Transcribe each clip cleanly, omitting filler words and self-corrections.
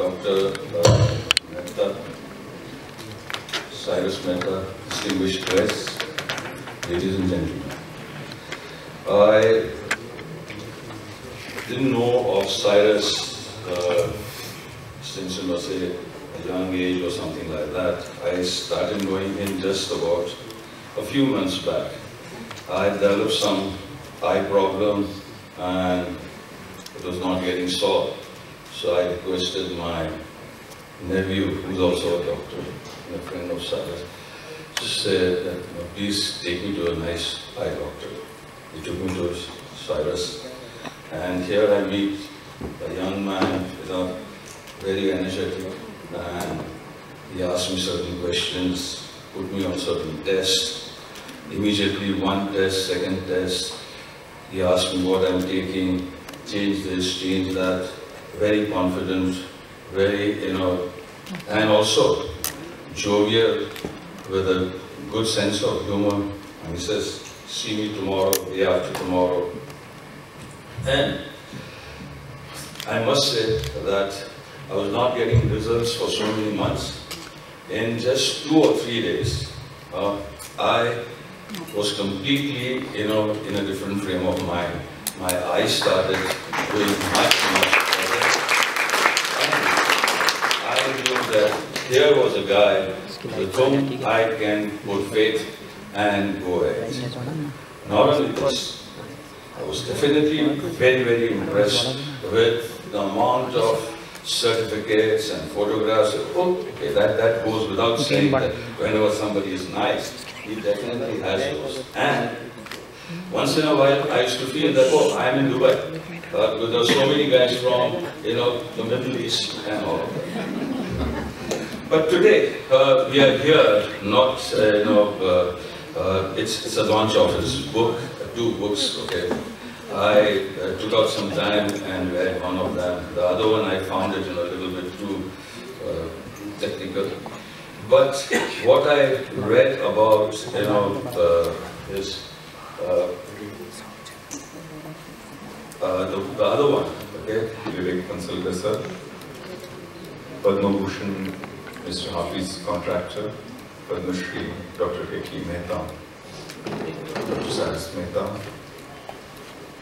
Dr. Mehta, Cyres Mehta, distinguished guests, ladies and gentlemen. I didn't know of Cyres since, say, a young age or something like that. I started knowing him just about a few months back. I developed some eye problem and it was not getting solved. So I requested my nephew, who's also a doctor, and a friend of Cyres, to say that, please take me to a nice eye doctor. He took me to Cyres, and here I meet a young man, very energetic, and he asked me certain questions, put me on certain tests. Immediately one test, second test, he asked me what I'm taking, change this, change that. Very confident, very, and also jovial, with a good sense of humor. And he says, see me tomorrow, day after tomorrow. And I must say that I was not getting results for so many months. In just 2 or 3 days, I was completely, in a different frame of mind. My eyes started doing much better. That here was a guy with whom I can put faith and go ahead. Not only this, I was definitely very, very impressed with the amount of certificates and photographs. Okay, that goes without saying that whenever somebody is nice, he definitely has those. And once in a while, I used to feel that, I am in Dubai. Because there are so many guys from, the Middle East and all of that. But today, we are here, not, it's a launch of his book, 2 books, okay. I took out some time and read one of them. The other one I found it a little bit too technical. But what I read about, is the other one, okay. Vivek Consulta, sir. Padma Bhushan, Mr. Hafiz, contractor. Padma Shri, Dr. K.K. Mehta, Dr. Cyres Mehta.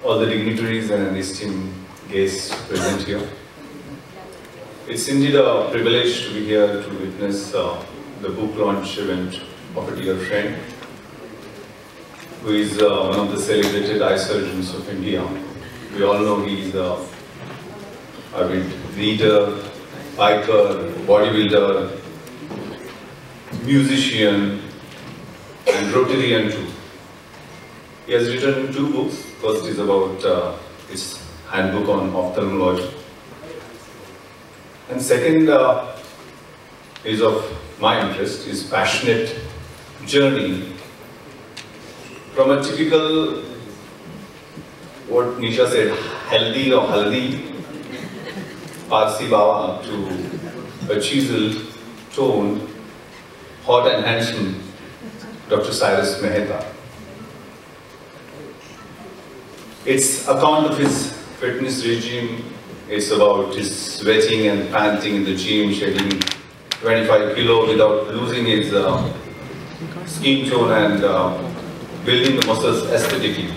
All the dignitaries and esteemed guests present here. It's indeed a privilege to be here to witness the book launch event of a dear friend, who is one of the celebrated eye surgeons of India. We all know he is a avid reader, biker, bodybuilder, musician, and Rotarian too. He has written 2 books. First is about his handbook on ophthalmology. And second is of my interest, his passionate journey from a typical, what Nisha said, healthy or haldi Parsi Baba to a chiseled, toned, hot and handsome Dr. Cyres Mehta. It's account of his fitness regime. It's about his sweating and panting in the gym, shedding 25 kilo without losing his skin tone and building the muscles aesthetically.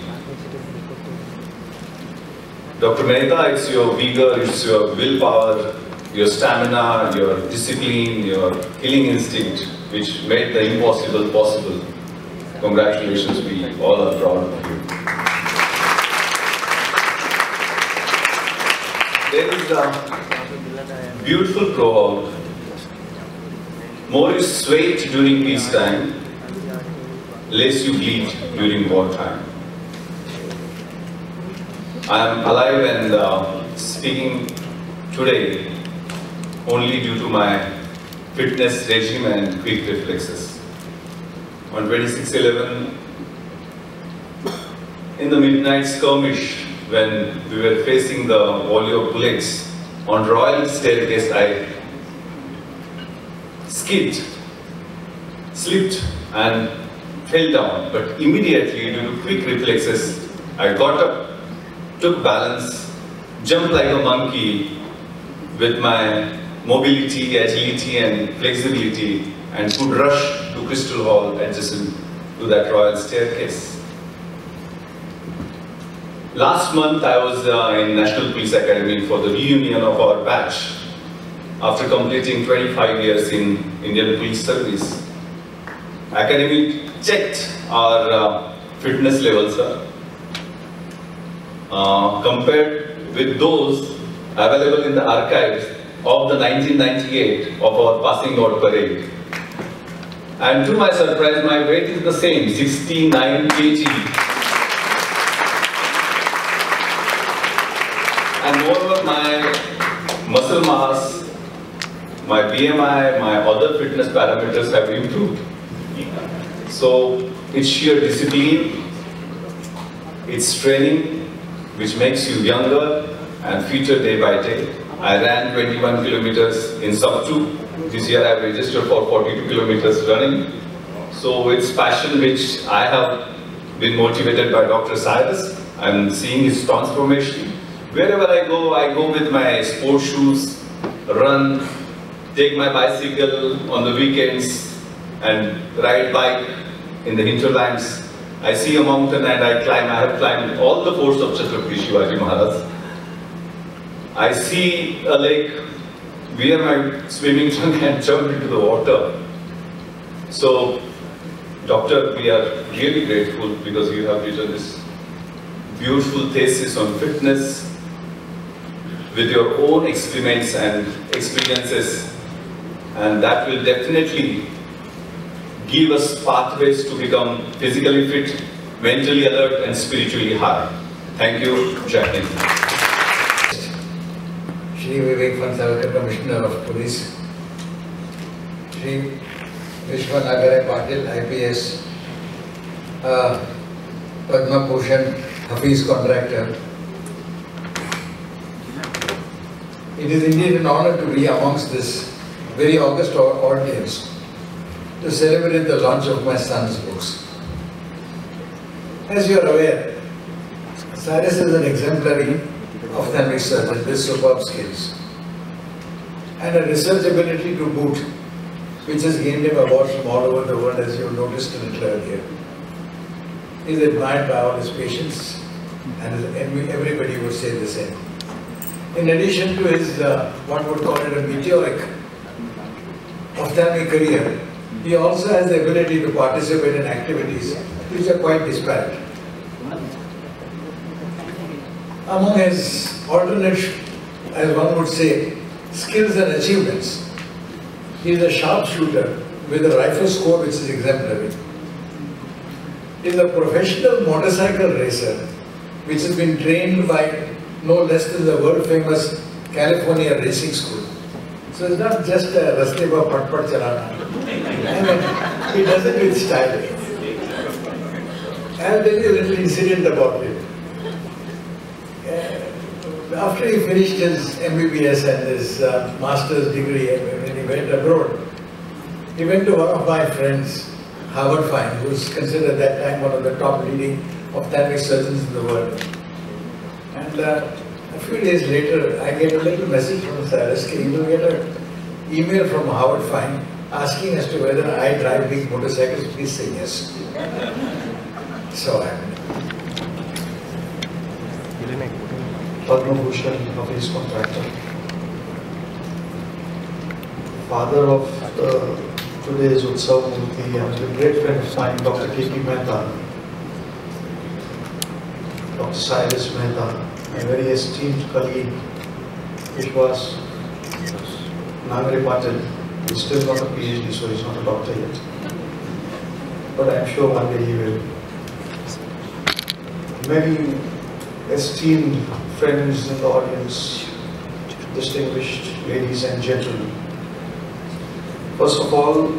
Dr. Mehta, it's your vigor, it's your willpower, your stamina, your discipline, your killing instinct, which made the impossible possible. Congratulations, we all are proud of you. There is a beautiful proverb: more you sweat during peacetime, less you bleed during wartime. I am alive and speaking today only due to my fitness regime and quick reflexes. On 26/11, in the midnight skirmish, when we were facing the volley of bullets on Royal Staircase, I slipped and fell down, but immediately due to quick reflexes, I got up, took balance, jumped like a monkey with my mobility, agility and flexibility, and could rush to Crystal Hall adjacent to that Royal Staircase. Last month I was in National Police Academy for the reunion of our batch after completing 25 years in Indian Police Service. Academy checked our fitness levels, compared with those available in the archives of the 1998 of our passing out parade. And to my surprise, my weight is the same, 69 kg. And moreover, my muscle mass, my BMI, my other fitness parameters have improved. So it's sheer discipline, it's training which makes you younger and fitter day by day. I ran 21 kilometers in sub-2. This year I have registered for 42 kilometers running. So it's passion which I have been motivated by Dr. Cyres. I'm seeing his transformation. Wherever I go with my sports shoes, run, take my bicycle on the weekends and ride bike in the hinterlands. I see a mountain and I climb. I have climbed all the forts of Chhatrapati Shivaji Maharaj. I see a lake, wear my swimming trunk and jump into the water. So, Doctor, we are really grateful because you have written this beautiful thesis on fitness with your own experiments and experiences, and that will definitely give us pathways to become physically fit, mentally alert and spiritually high. Thank you, Jai Hind. Shri Vivek Phansalkar, Commissioner of Police, Shri Vishwanagare Patil, IPS, Padma Bhushan, Hafiz Contractor. It is indeed an honor to be amongst this very august audience to celebrate the launch of my son's books. As you are aware, Cyres is an exemplary ophthalmic surgeon with superb skills and a research ability to boot, which has gained him awards from all over the world, as you noticed a little earlier. He is admired by all his patients, and everybody would say the same. In addition to his, one would call it a meteoric ophthalmic career, he also has the ability to participate in activities which are quite disparate. Among his alternate, as one would say, skills and achievements, he is a sharpshooter with a rifle score which is exemplary. He is a professional motorcycle racer which has been trained by no less than the world famous California Racing School. So it's not just a raste pa pat chalana. He does it with style. I'll tell you a little incident about it. After he finished his MBBS and his master's degree, when he went abroad, he went to one of my friends, Howard Fine, who was considered at that time one of the top leading ophthalmic surgeons in the world. And a few days later, I get a little message from Cyres, you will get an email from Howard Fine asking as to whether I drive big motorcycles. Please say yes. So Padma Bhushan of his contractor. Father of today's Utsav Murthy and a great friend of mine, Dr. K.P. Mehta, Dr. Cyres Mehta, my very esteemed colleague, Vishwas Nagare Patil. He's still not a PhD, so he's not a doctor yet. But I'm sure one day he will. Many esteemed friends in the audience, distinguished ladies and gentlemen. First of all,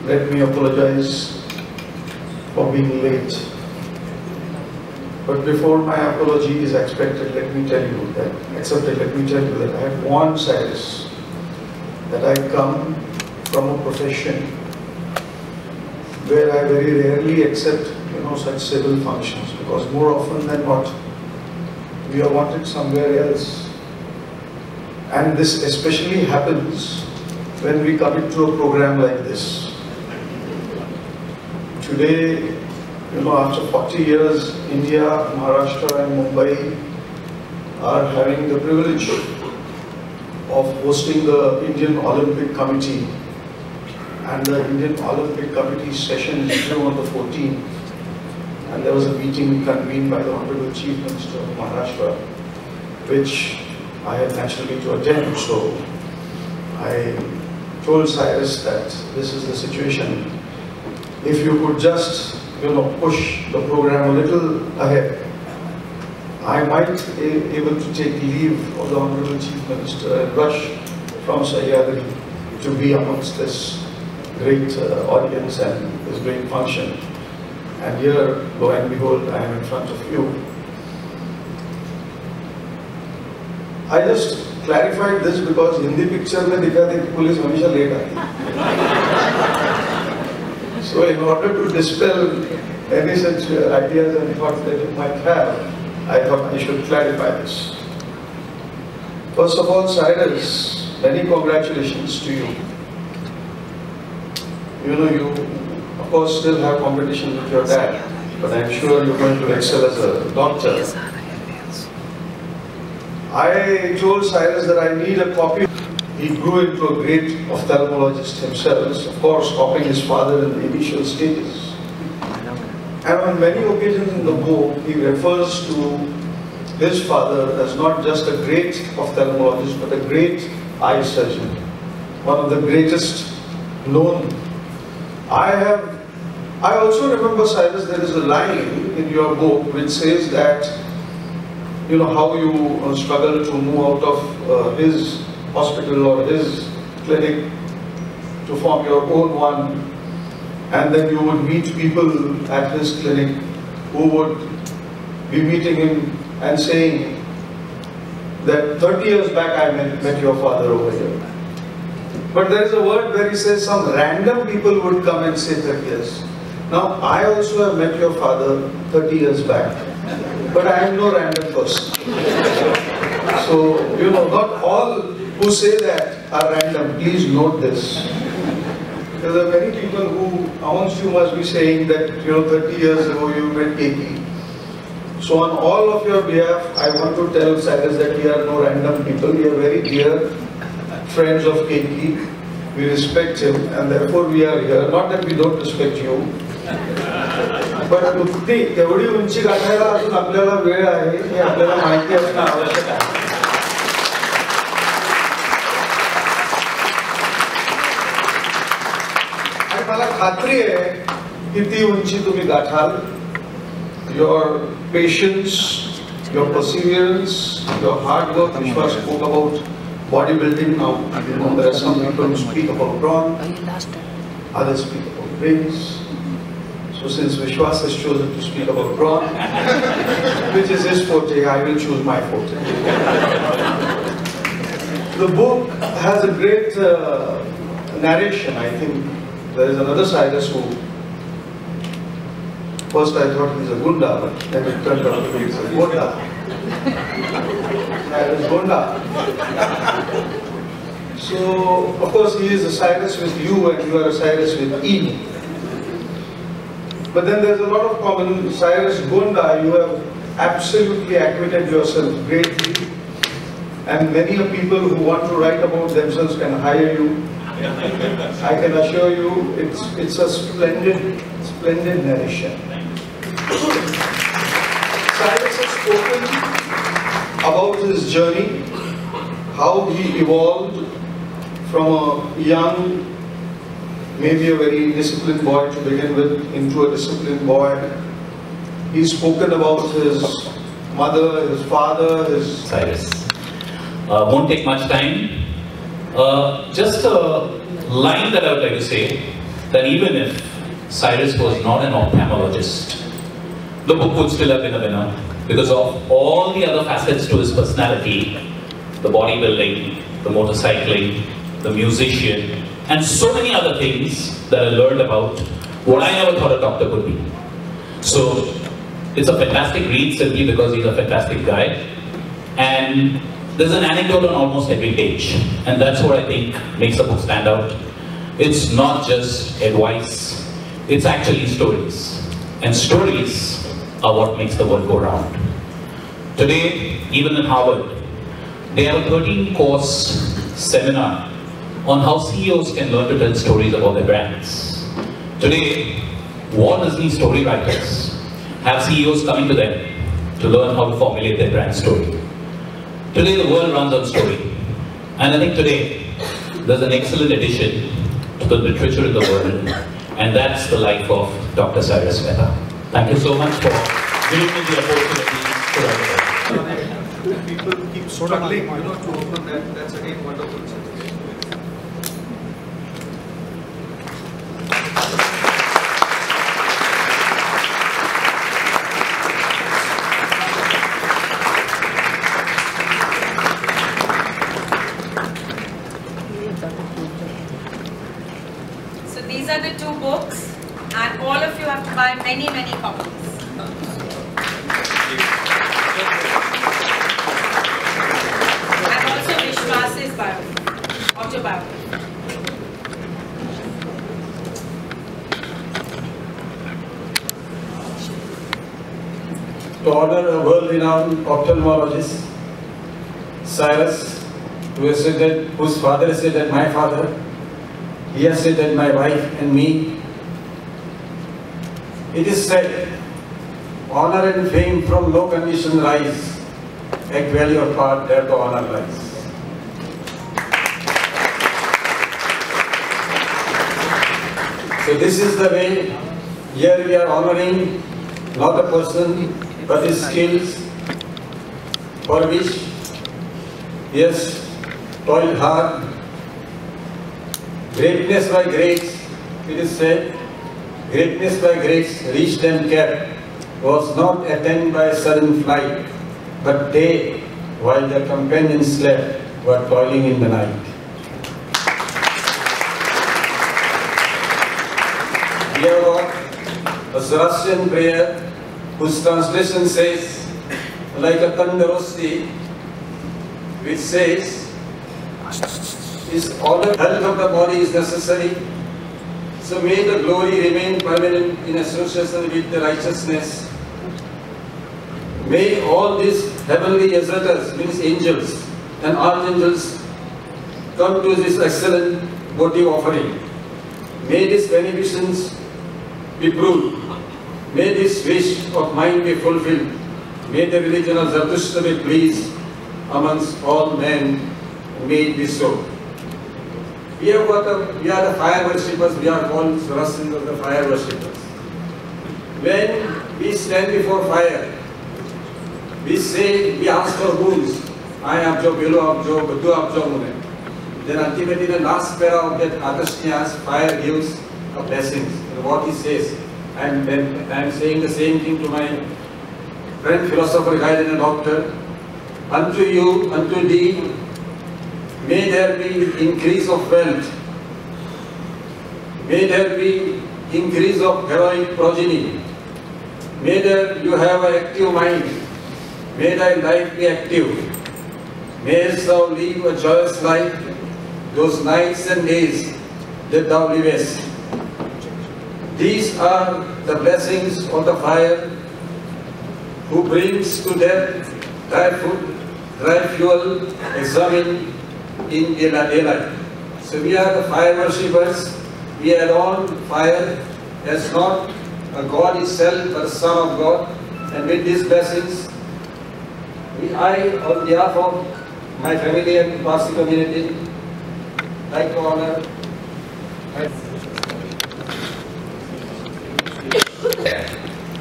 let me apologize for being late. But before my apology is expected, let me tell you that I have warned Cyres that I come from a profession where I very rarely accept such civil functions, because more often than not we are wanted somewhere else. And this especially happens when we commit to a program like this. Today, after 40 years, India, Maharashtra and Mumbai are having the privilege of hosting the Indian Olympic Committee. And the Indian Olympic Committee session is due on the 14th. And there was a meeting convened by the Honorable Chief Minister of Maharashtra, which I had naturally to attend. So I told Cyres that this is the situation. If you could just, push the program a little ahead, I might be able to take leave of the Honorable Chief Minister and rush from Sahyadri to be amongst this great audience and this great function. And here, lo and behold, I am in front of you. I just clarified this because Hindi picture mein dikha thi police hamesha late aati. So in order to dispel any such ideas and thoughts that you might have, I thought I should clarify this. First of all, Cyres, many congratulations to you. You of course still have competition with your dad, but I'm sure you're going to excel as a doctor. I told Cyres that I need a copy. He grew into a great ophthalmologist himself, of course copying his father in the initial stages. And on many occasions in the book, he refers to his father as not just a great ophthalmologist, but a great eye surgeon, one of the greatest known. I also remember, Cyres, there is a line in your book which says that, how you struggle to move out of his hospital or his clinic to form your own one, and then you would meet people at his clinic who would be meeting him and saying that 30 years back I met your father over here. But there is a word where he says some random people would come and say 30 years. Now, I also have met your father 30 years back, but I am no random person. So, not all who say that are random. Please note this. There are many people who, amongst you, must be saying that, 30 years ago you met KP. So, on all of your behalf, I want to tell Cyres that we are no random people. We are very dear friends of KP. We respect him, and therefore we are here. Not that we don't respect you. But तेवढी उंची गाठायला अजून आपल्याला वेळ आहे हे आपल्याला माहिती असणं आवश्यक आहे. आणि मला खात्री आहे की ती उंची तुम्ही गाठाल. Your patience, your perseverance, your hard work. Vishwas spoke about bodybuilding now. There are some people who speak about brawn, others speak about brains. So since Vishwas has chosen to speak about brawn, which is his forte, I will choose my forte. The book has a great narration. I think there is another Cyres who First I thought he's a gunda, but then it turned out to be a gunda. Cyrus Gunda. So, of course, he is a Cyres with U and you are a Cyres with E. But then there's a lot of common. Cyres Gunda, you have absolutely acquitted yourself greatly. And many of people who want to write about themselves can hire you. I can assure you, it's a splendid narration. Cyres has spoken about his journey, how he evolved from a young, maybe a very disciplined boy to begin with, into a disciplined boy. He's spoken about his mother, his father, his... Cyres. Won't take much time. Just a line that I would like to say, that even if Cyres was not an ophthalmologist, the book would still have been a winner because of all the other facets to his personality, the bodybuilding, the motorcycling, the musician, and so many other things that I learned about what I never thought a doctor could be. So it's a fantastic read simply because he's a fantastic guy. And there's an anecdote on almost every page, and that's what I think makes the book stand out. It's not just advice, it's actually stories. And stories are what makes the world go round. Today, even in Harvard, they have a 13-course seminar on how CEOs can learn to tell stories about their brands. Today, Walt Disney story writers have CEOs coming to them to learn how to formulate their brand story. Today the world runs on story, and I think today there's an excellent addition to the literature in the world, and that's the life of Dr. Cyres Mehta. Thank you so much for giving me the opportunity to write. People keep struggling, to open that. That's again wonderful. These are the two books, and all of you have to buy many copies. And also Vishwas's autobiography. To honor a world-renowned ophthalmologist, Cyres, whose father said that my father, he has said that my wife and me. It is said, honor and fame from no condition rise, act well your part, there the honor lies. So this is the way, here we are honoring not a person, but his skills, for which he has toiled hard. Greatness by grace, it is said, greatness by grace reached and kept, was not attained by a sudden flight, but they, while their companions slept, were toiling in the night. We have got a Zoroastrian prayer whose translation says, like a Tandarosti, which says, all the health of the body is necessary, so may the glory remain permanent in association with the righteousness. May all these heavenly exalters, means angels and archangels, come to this excellent votive offering. May these beneficence be proved. May this wish of mine be fulfilled. May the religion of Zarathustra be pleased amongst all men. May it be so. We are the fire worshippers, we are called Zoroastrians of the fire worshippers. When we stand before fire, we ask for boons. I abjo, below abjo, badu abjo mune. Then ultimately the last para of that Atashnyas, fire gives a blessing. And what he says, and then I am saying the same thing to my friend, philosopher, guide and a doctor. Unto you, unto thee, may there be increase of wealth. May there be increase of heroic progeny. May that you have an active mind. May thy life be active. Mayest thou live a joyous life, those nights and days that thou livest. These are the blessings of the fire, who brings to death dry food, dry fuel, examine in daylight. So we are the fire worshippers. We adorn fire as not a God itself, but a Son of God. And with these blessings, I, on behalf of my family and Parsi community, like to honor.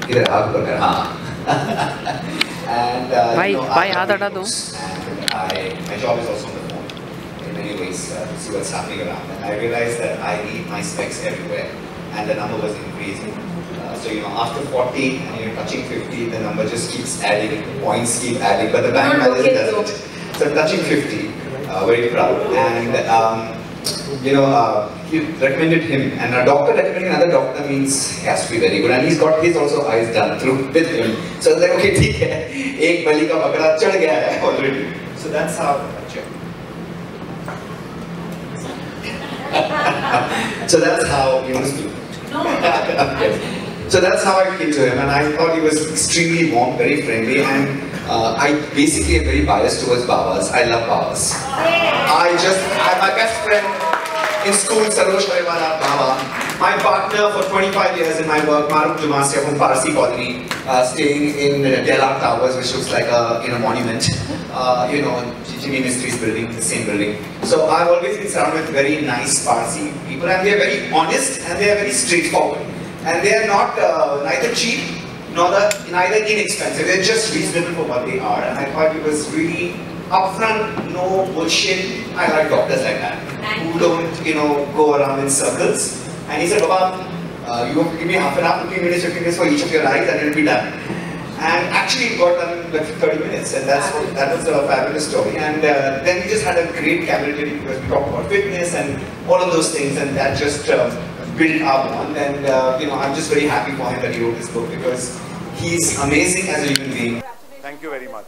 इधर हाथ पकड़ हाँ and भाई हाथ हटा दो and my job is also on the phone in many ways to see what's happening around, and I realized that I need my specs everywhere, and the number was increasing. So after 40 and you're touching 50, the number just keeps adding, points keep adding, but the bank manager doesn't. So touching 50, very proud, and he recommended him, and a doctor recommending another doctor means he has to be very good, and he's got his also eyes done through with him. So it's like, okay, ठीक है, एक बलि का बकरा चढ़ गया है already. So that's how. So that's how you must do. So that's how I came to him, and I thought he was extremely warm, very friendly, and I basically am very biased towards Babas. I love Babas. I'm my best friend in school, Saroj Hariwala, Baba. My partner for 25 years in my work, Maruf Jumasya from Parsi Colony, staying in Delap Towers, which looks like a monument. Jimmy Mysteries building, the same building. So I've always been surrounded with very nice Parsi people, and they are very honest and they are very straightforward. And they are not neither cheap nor neither inexpensive. They're just reasonable for what they are. And I thought it was really upfront, no bullshit. I like doctors like that who don't, go around in circles. And he said, Baba, you have to give me half an hour, 15 minutes, 15 minutes for each of your eyes, and it'll be done. And actually, it got done in like 30 minutes, and that was a fabulous story. And then we just had a great camaraderie because we talked about fitness and all of those things, and that just built our bond. And I'm just very happy for him that he wrote this book because he's amazing as a human being. Thank you very much.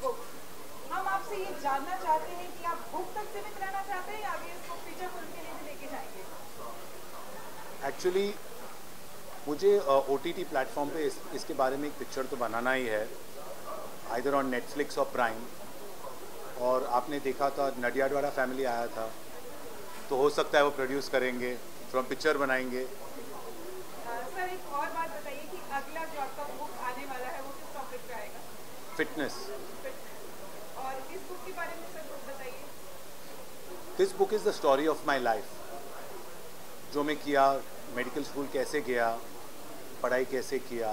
हम आपसे ये जानना चाहते हैं कि आप book तक सीमित रहना चाहते हैं या आगे इसको फीचर फिल्म के लिए भी लेके जाएंगे? एक्चुअली मुझे OTT प्लेटफॉर्म पे इसके बारे में एक पिक्चर तो बनाना ही है, आइदर ऑन नेटफ्लिक्स और प्राइम. और आपने देखा था नडियाडवाड़ा फैमिली आया था, तो हो सकता है वो प्रोड्यूस करेंगे, तो हम पिक्चर बनाएंगे. सर एक और बात बताइए कि अगला जो आपका बुक आने वाला है वो किस टॉपिक पे आएगा? फिटनेस. और इस बुक के बारे में सर कुछ बताइए. This book is the story of my life. जो मैं किया, मेडिकल स्कूल कैसे गया, पढ़ाई कैसे किया,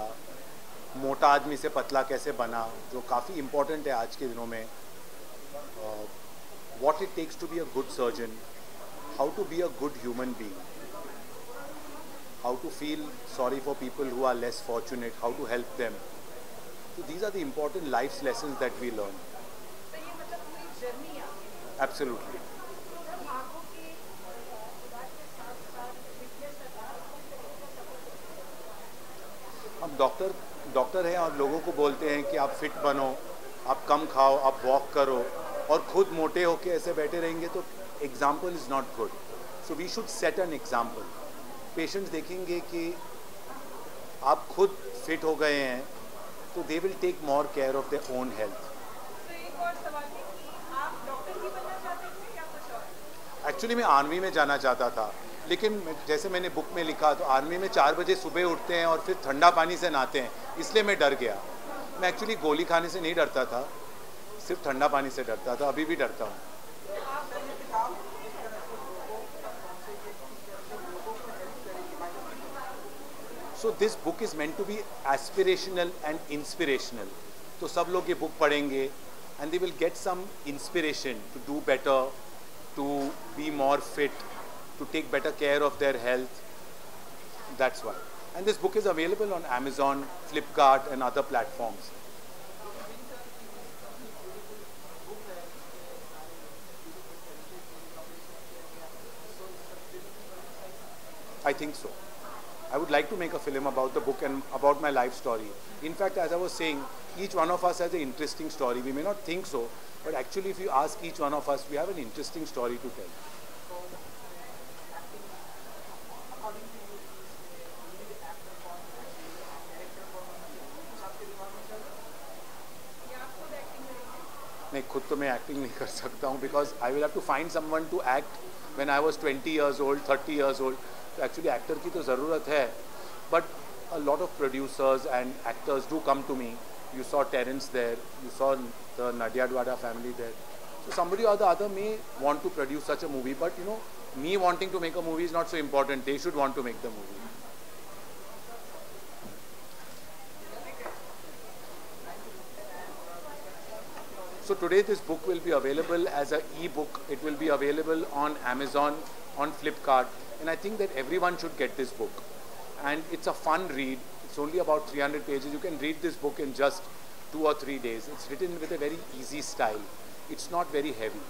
मोटा आदमी से पतला कैसे बना, जो काफ़ी इम्पोर्टेंट है आज के दिनों में. What it takes to be a good surgeon, how to be a good human being, how to feel sorry for people who are less fortunate, how to help them. So these are the important life's lessons that we learn. तो ये मतलब पूरी journey है. Absolutely. हम doctor हैं और लोगों को बोलते हैं कि आप फिट बनो, आप कम खाओ, आप वॉक करो, और खुद मोटे होके ऐसे बैठे रहेंगे तो example is not good. So we should set an example. Patients देखेंगे कि आप खुद फिट हो गए हैं तो they will take more care of their own health. तो एक और सवाल है कि आप डॉक्टर ही बनना चाहते थे या कुछ और? एक्चुअली मैं आर्मी में जाना चाहता था, लेकिन जैसे मैंने बुक में लिखा तो आर्मी में 4 बजे सुबह उठते हैं और फिर ठंडा पानी से नहाते हैं, इसलिए मैं डर गया. मैं एक्चुअली गोली खाने से नहीं डरता था, सिर्फ ठंडा पानी से डरता था, अभी भी डरता हूँ. So this book is meant to be aspirational and inspirational. तो सब लोग ये book पढ़ेंगे and they will get some inspiration to do better, to be more fit, to take better care of their health. That's why. And this book is available on Amazon, Flipkart and other platforms. I think so. I would like to make a film about the book and about my life story. In fact, as I was saying, each one of us has an interesting story. We may not think so, but actually if you ask each one of us, we have an interesting story to tell. नहीं खुद तो मैं acting नहीं कर सकता हूँ because I will have to find someone to act when I was 20 years old, 30 years old. तो actually actor की तो ज़रूरत है, but a lot of producers and actors do come to me. You saw Terence there, you saw the Nadyadwada family there. So somebody or the other may want to produce such a movie, but you know, me wanting to make a movie is not so important. They should want to make the movie. So today this book will be available as an e-book. It will be available on Amazon, on Flipkart, and I think that everyone should get this book. And it's a fun read. It's only about 300 pages. You can read this book in just 2 or 3 days. It's written with a very easy style. It's not very heavy.